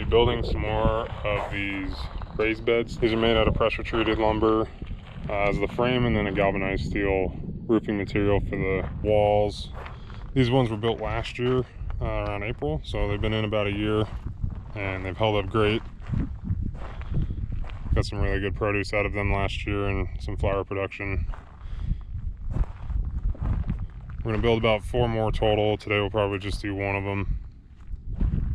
building some more of these raised beds. These are made out of pressure treated lumber as the frame, and then a galvanized steel roofing material for the walls. These ones were built last year around April, so they've been in about a year and they've held up great. Got some really good produce out of them last year and some flower production. We're gonna build about 4 more total. Today we'll probably just do 1 of them.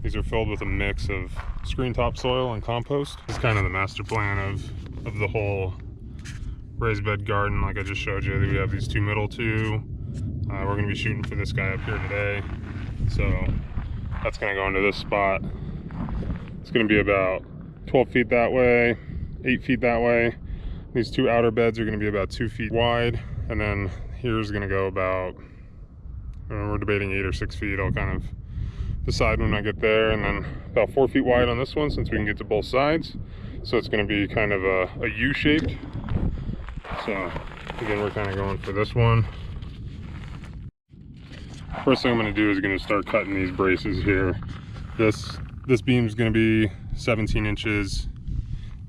These are filled with a mix of screen topsoil and compost. It's kind of the master plan of the whole raised bed garden. Like I just showed you, we have these 2 middle 2. We're gonna be shooting for this guy up here today. So that's gonna go into this spot. It's gonna be about 12 feet that way, 8 feet that way. These 2 outer beds are gonna be about 2 feet wide. And then here's gonna go about, we're debating 8 or 6 feet. I'll kind of decide when I get there. And then about 4 feet wide on this one, since we can get to both sides. So it's gonna be kind of a U-shaped. So again, we're kind of going for this one. First thing I'm gonna do is gonna start cutting these braces here. This beam is gonna be 17 inches.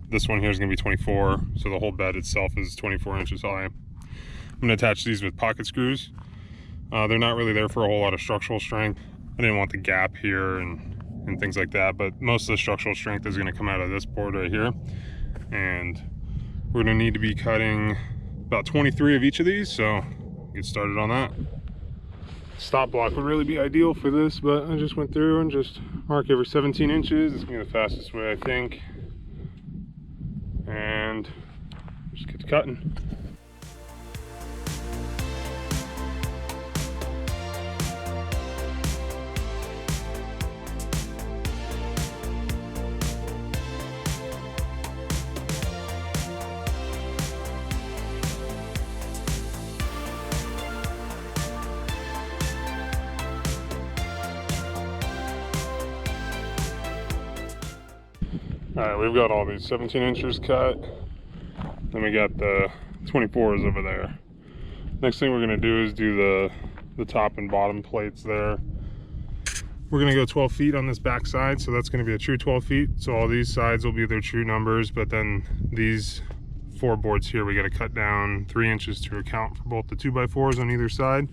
This one here is gonna be 24. So the whole bed itself is 24 inches high. I'm gonna attach these with pocket screws. They're not really there for a whole lot of structural strength. I didn't want the gap here and things like that, but most of the structural strength is gonna come out of this board right here. And we're gonna need to be cutting about 23 of each of these, so get started on that. Stop block would really be ideal for this, but I just went through and just mark every 17 inches. It's gonna be the fastest way, I think. And just get to cutting. All right, we've got all these 17 inches cut. Then we got the 24s over there. Next thing we're gonna do is do the top and bottom plates there. We're gonna go 12 feet on this back side, so that's gonna be a true 12 feet. So all these sides will be their true numbers, but then these 4 boards here, we gotta cut down 3 inches to account for both the 2x4s on either side.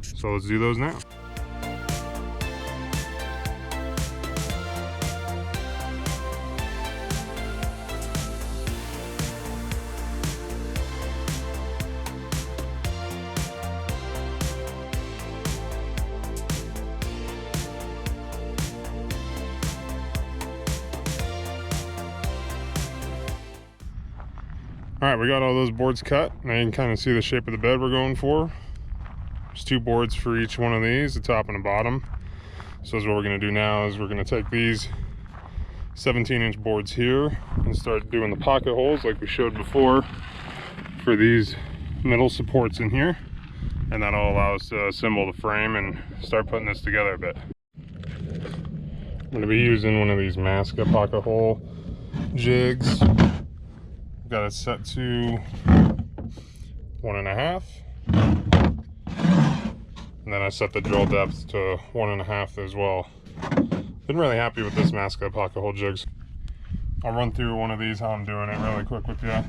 So let's do those now. All right, we got all those boards cut. Now you can kind of see the shape of the bed we're going for. There's 2 boards for each one of these, the top and the bottom. So what we're gonna do now is we're gonna take these 17-inch boards here and start doing the pocket holes like we showed before for these middle supports in here. And that'll allow us to assemble the frame and start putting this together a bit. I'm gonna be using one of these Masca pocket hole jigs. Got it set to 1.5, and then I set the drill depth to 1.5 as well. Been really happy with this Masca pocket hole jigs. I'll run through one of these how I'm doing it really quick with you.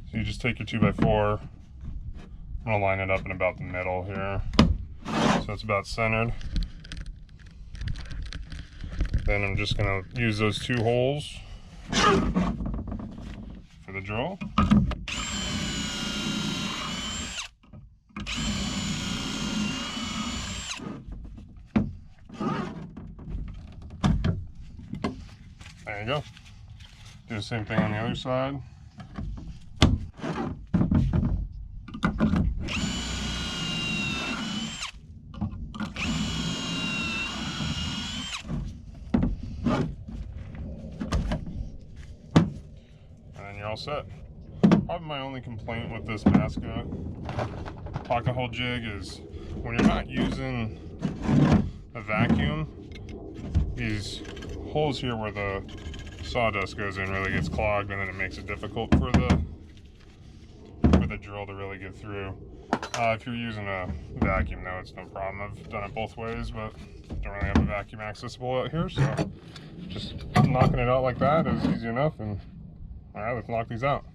So you just take your 2x4. I'm gonna line it up in about the middle here, so it's about centered. Then I'm just gonna use those 2 holes for the drill. There you go. Do the same thing on the other side. All set. Probably my only complaint with this Masca pocket hole jig is when you're not using a vacuum, these holes here where the sawdust goes in really gets clogged, and then it makes it difficult for the drill to really get through. If you're using a vacuum though, it's no problem. I've done it both ways, but don't really have a vacuum accessible out here, so just knocking it out like that is easy enough. And all right, let's knock these out.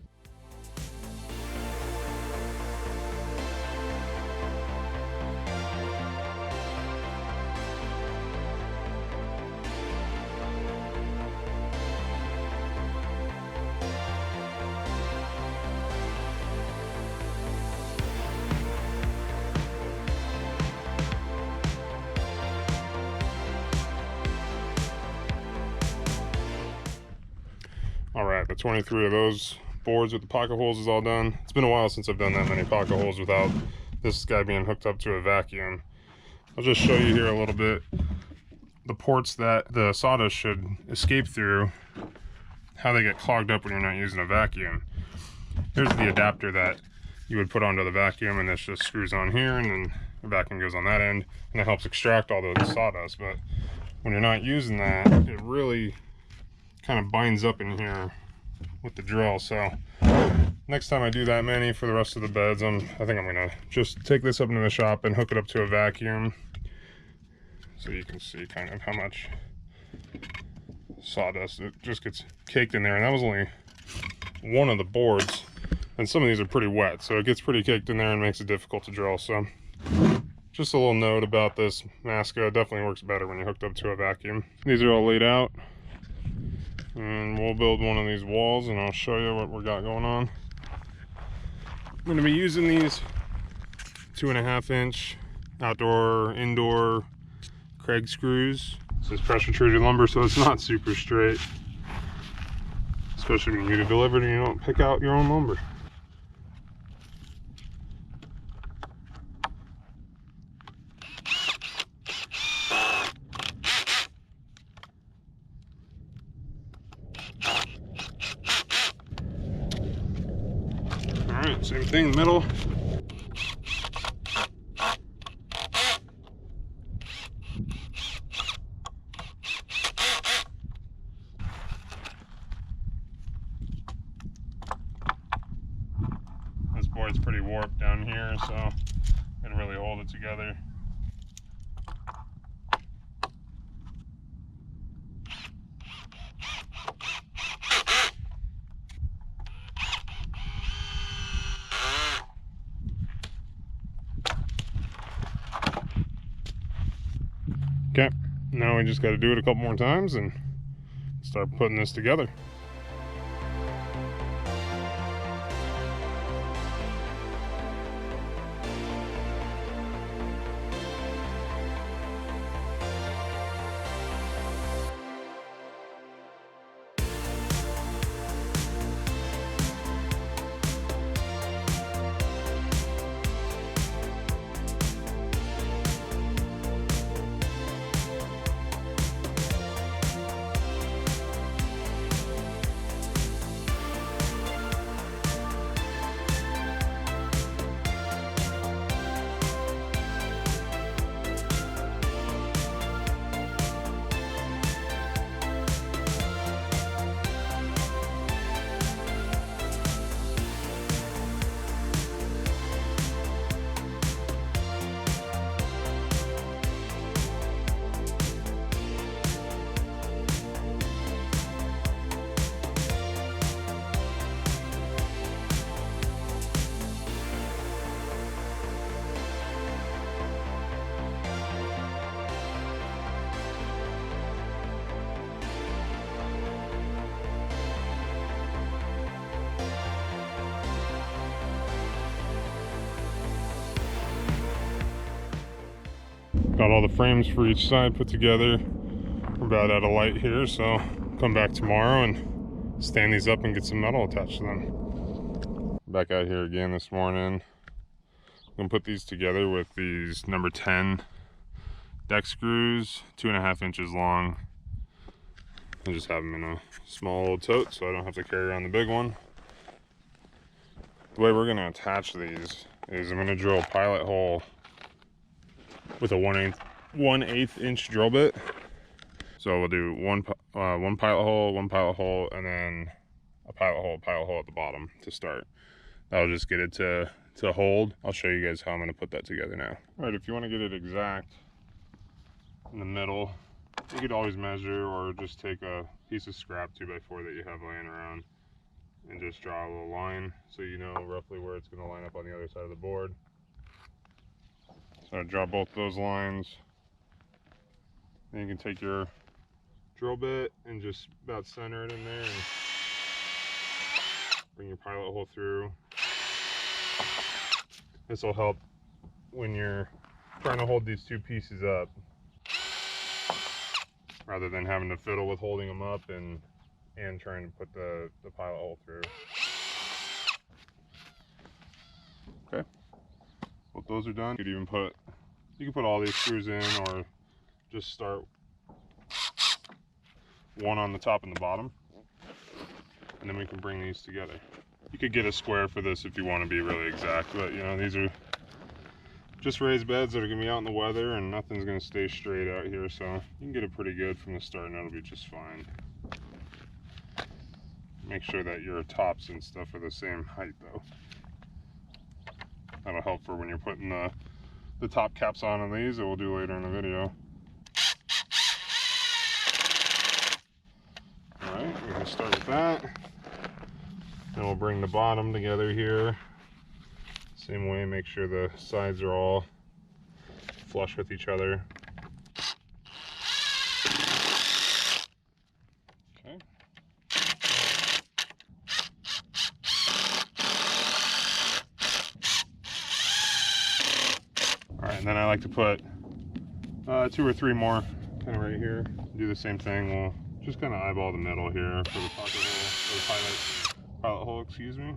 All right, the 23 of those boards with the pocket holes is all done. It's been a while since I've done that many pocket holes without this guy being hooked up to a vacuum. I'll just show you here a little bit the ports that the sawdust should escape through, how they get clogged up when you're not using a vacuum. Here's the adapter that you would put onto the vacuum, and this just screws on here, and then the vacuum goes on that end, and it helps extract all the sawdust. But when you're not using that, it really kind of binds up in here with the drill. So next time I do that many for the rest of the beds, I think I'm gonna just take this up into the shop and hook it up to a vacuum, so you can see kind of how much sawdust it just gets caked in there. And that was only one of the boards, and some of these are pretty wet, so it gets pretty caked in there and makes it difficult to drill. So just a little note about this Masco, it definitely works better when you're hooked up to a vacuum. These are all laid out, and we'll build one of these walls and I'll show you what we got going on. I'm going to be using these 2.5 inch outdoor indoor Craig screws. This is pressure treated lumber, so it's not super straight, especially when you get it delivered and you don't pick out your own lumber. Alright, same thing, middle. This board's pretty warped down here, so I'm gonna really hold it together. Okay, now we just got to do it a couple more times and start putting this together. Got all the frames for each side put together. We're about out of light here, so come back tomorrow and stand these up and get some metal attached to them. Back out here again this morning. I'm gonna put these together with these number 10 deck screws, 2.5 inches long. I just have them in a small little tote so I don't have to carry around the big one. The way we're gonna attach these is I'm gonna drill a pilot hole with a 1/8 inch drill bit. So we'll do one pilot hole, and then a pilot hole at the bottom to start. That'll just get it to hold. I'll show you guys how I'm going to put that together now. All right, if you want to get it exact in the middle, You could always measure or just take a piece of scrap 2x4 that you have laying around and just draw a little line so you know roughly where it's going to line up on the other side of the board. So I draw both those lines. Then you can take your drill bit and just about center it in there and bring your pilot hole through. This will help when you're trying to hold these two pieces up, rather than having to fiddle with holding them up and trying to put the pilot hole through. Okay, well, those are done. You can put all these screws in, or just start one on the top and the bottom, and then we can bring these together. You could get a square for this if you want to be really exact, but you know, these are just raised beds that are going to be out in the weather, and nothing's going to stay straight out here, so you can get it pretty good from the start and that'll be just fine. Make sure that your tops and stuff are the same height though. That'll help for when you're putting the top caps on these that we'll do later in the video. Alright, we're going to start with that. Then we'll bring the bottom together here. Same way, make sure the sides are all flush with each other. Okay. Alright, and then I like to put 2 or 3 more kind of right here. Do the same thing. We'll just kind of eyeball the middle here for the pocket hole, or the pilot hole, excuse me.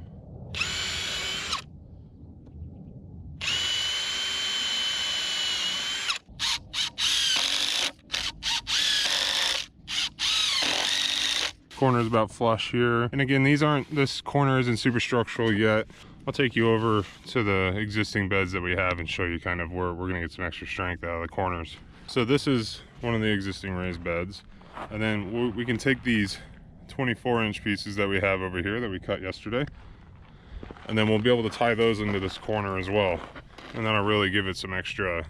Corner is about flush here, and again, this corner isn't super structural yet. I'll take you over to the existing beds that we have and show you kind of where we're going to get some extra strength out of the corners. So this is one of the existing raised beds, and then we can take these 24-inch pieces that we have over here that we cut yesterday, and then we'll be able to tie those into this corner as well, and that'll really give it some extra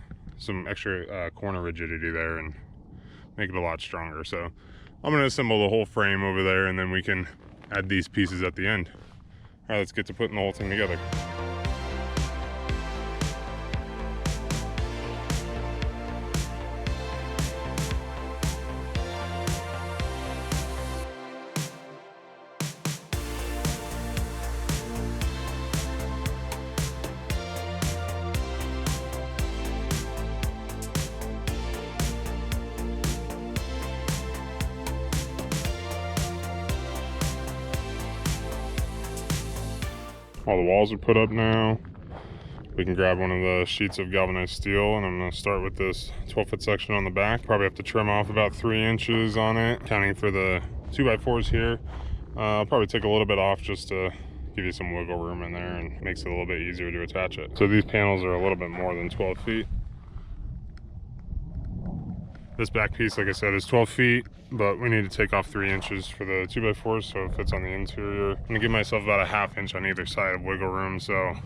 corner rigidity there and make it a lot stronger. So I'm going to assemble the whole frame over there, and then we can add these pieces at the end. All right, let's get to putting the whole thing together. All the walls are put up now. We can grab one of the sheets of galvanized steel, and I'm going to start with this 12-foot section on the back. Probably have to trim off about 3 inches on it, counting for the 2x4s here. I'll probably take a little bit off just to give you some wiggle room in there, and makes it a little bit easier to attach it. So these panels are a little bit more than 12 feet. This back piece, like I said, is 12 feet, but we need to take off 3 inches for the 2x4s so it fits on the interior. I'm gonna give myself about a 1/2 inch on either side of wiggle room, so I'm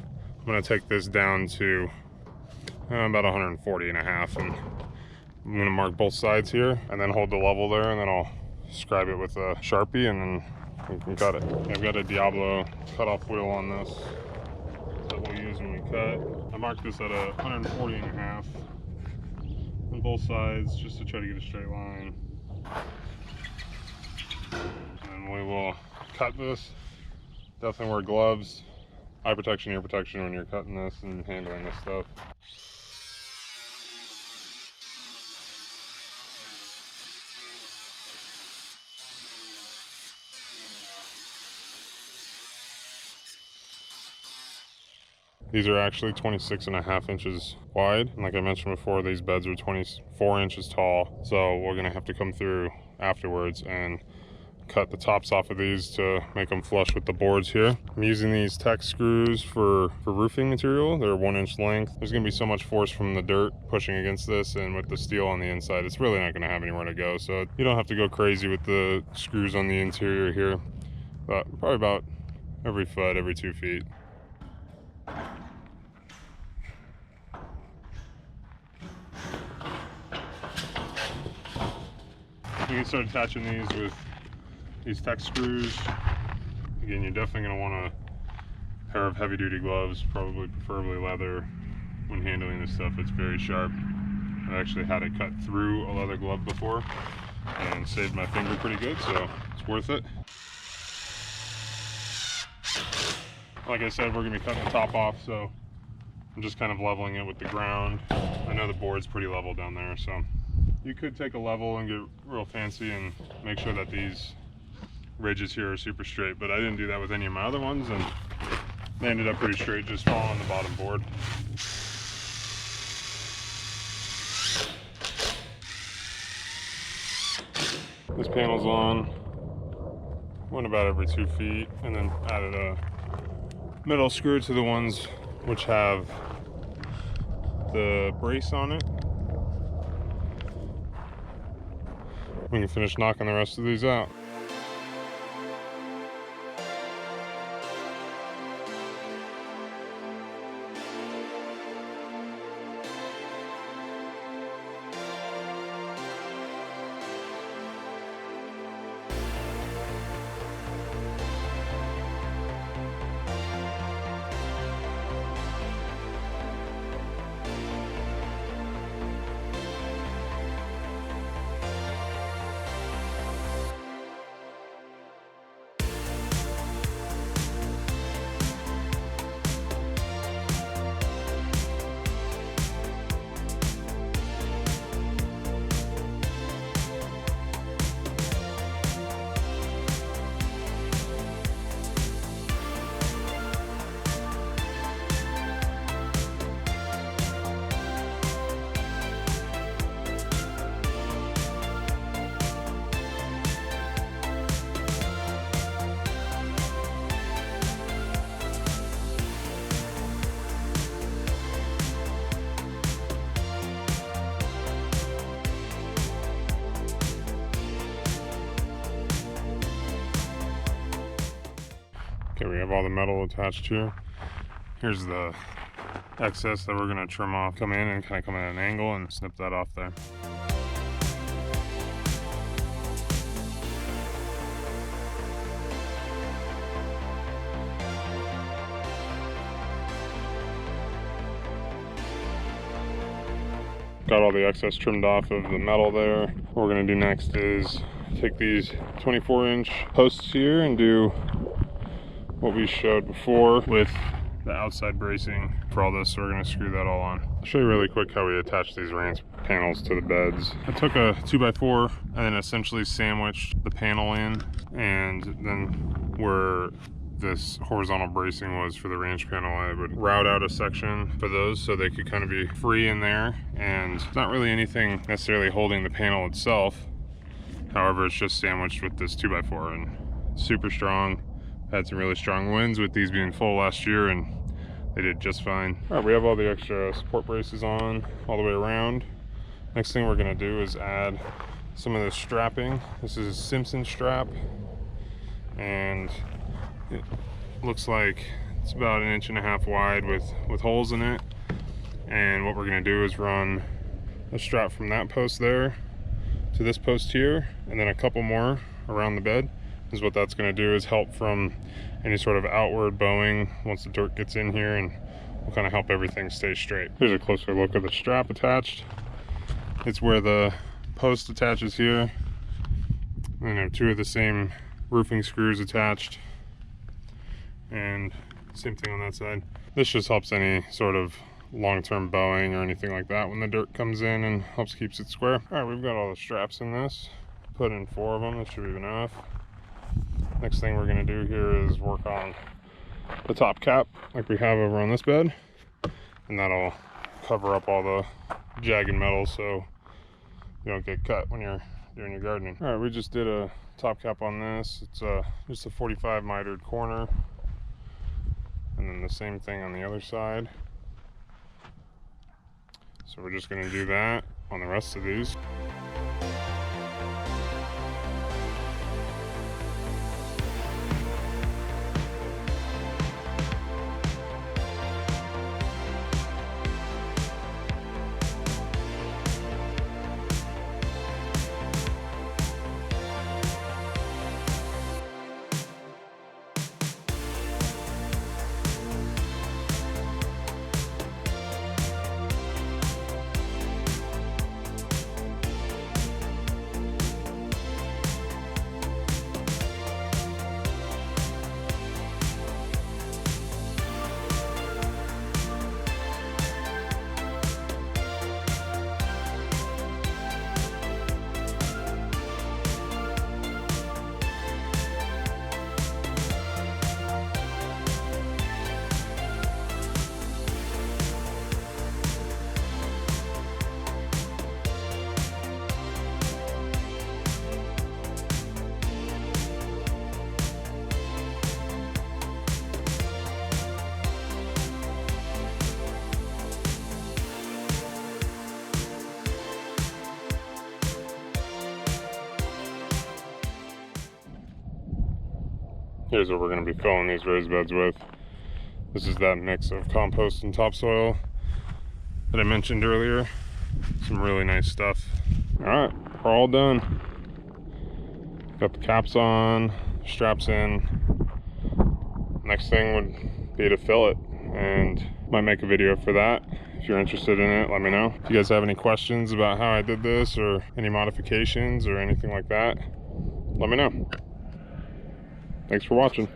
gonna take this down to about 140.5, and I'm gonna mark both sides here and then hold the level there, and then I'll scribe it with a Sharpie, and then we can cut it. I've got a Diablo cutoff wheel on this that we'll use when we cut. I marked this at 140.5 on both sides just to try to get a straight line. And we will cut this. Definitely wear gloves, eye protection, ear protection when you're cutting this and handling this stuff. These are actually 26.5 inches wide. And like I mentioned before, these beds are 24 inches tall. So we're gonna have to come through afterwards and cut the tops off of these to make them flush with the boards here. I'm using these tech screws for roofing material. They're 1 inch length. There's gonna be so much force from the dirt pushing against this, and with the steel on the inside, it's really not gonna have anywhere to go. So you don't have to go crazy with the screws on the interior here, but probably about every foot, every 2 feet. You can start attaching these with these tech screws. Again, you're definitely going to want a pair of heavy-duty gloves, preferably leather, when handling this stuff. It's very sharp. I've actually had it cut through a leather glove before and saved my finger pretty good, so it's worth it. Like I said, we're going to be cutting the top off, so I'm just kind of leveling it with the ground. I know the board's pretty level down there, so you could take a level and get real fancy and make sure that these ridges here are super straight, but I didn't do that with any of my other ones, and they ended up pretty straight, just following the bottom board. This panel's on, went about every 2 feet, and then added a metal screw to the ones which have the brace on it. We can finish knocking the rest of these out. Okay, we have all the metal attached here. Here's the excess that we're going to trim off. Come in and kind of come at an angle and snip that off there. Got all the excess trimmed off of the metal there. What we're going to do next is take these 24-inch posts here and do what we showed before with the outside bracing for all this. So we're going to screw that all on. I'll show you really quick how we attach these range panels to the beds. I took a 2x4 and then essentially sandwiched the panel in, and then where this horizontal bracing was for the range panel, I would route out a section for those so they could kind of be free in there, and not really anything necessarily holding the panel itself. However, it's just sandwiched with this 2x4 and super strong. Had some really strong winds with these being full last year, and they did just fine. All right, we have all the extra support braces on all the way around. Next thing we're gonna do is add some of the strapping. This is Simpson strap, and it looks like it's about 1.5 inches wide with holes in it. And what we're gonna do is run a strap from that post there to this post here, and then a couple more around the bed. Is what that's going to do is help from any sort of outward bowing once the dirt gets in here, and will kind of help everything stay straight. Here's a closer look at the strap attached. It's where the post attaches here. And I have 2 of the same roofing screws attached, and same thing on that side. This just helps any sort of long-term bowing or anything like that when the dirt comes in, and helps keeps it square. All right, we've got all the straps in this. Put in 4 of them. That should be enough. Next thing we're going to do here is work on the top cap like we have over on this bed, and that'll cover up all the jagged metal so you don't get cut when you're doing your gardening. All right, we just did a top cap on this. It's just a 45 mitered corner, and then the same thing on the other side. So we're just going to do that on the rest of these. Here's what we're going to be filling these raised beds with. This is that mix of compost and topsoil that I mentioned earlier. Some really nice stuff. All right, we're all done. Got the caps on, straps in. Next thing would be to fill it, and might make a video for that. If you're interested in it, let me know. If you guys have any questions about how I did this or any modifications or anything like that, let me know. Thanks for watching.